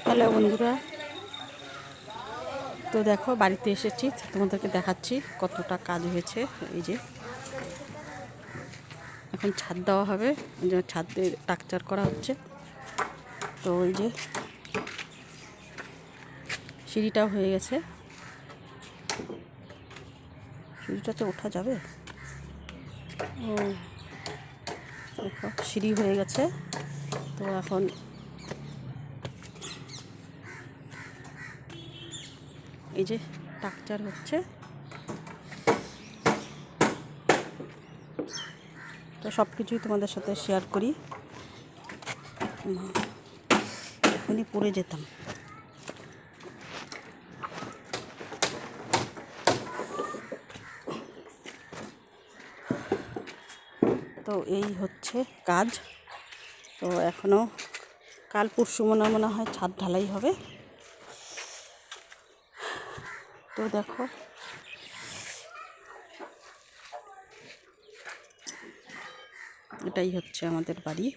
Hello বন্ধুরা, তো দেখো বাড়িতে এসেছি, তোমাদেরকে দেখাচ্ছি কতটা কাজ হয়েছে। এই যে এখন ছাদ দেওয়া হবে, যে ছাদে টাকচার করা হচ্ছে। তো ওই যে সিঁড়িটাও হয়ে গেছে, সিঁড়িটাতে ওঠা যাবে। ও দেখো সিঁড়ি হয়ে গেছে। তো এখন এই যে টাকচার হচ্ছে। তো সব কিছুই তোমাদের সাথে শেয়ার করি, এখনই পড়ে যেতাম। তো এই হচ্ছে কাজ। তো এখনও কাল পরশু মনে হয় ছাদ ঢালাই হবে। তো দেখো এটাই হচ্ছে আমাদের বাড়ি।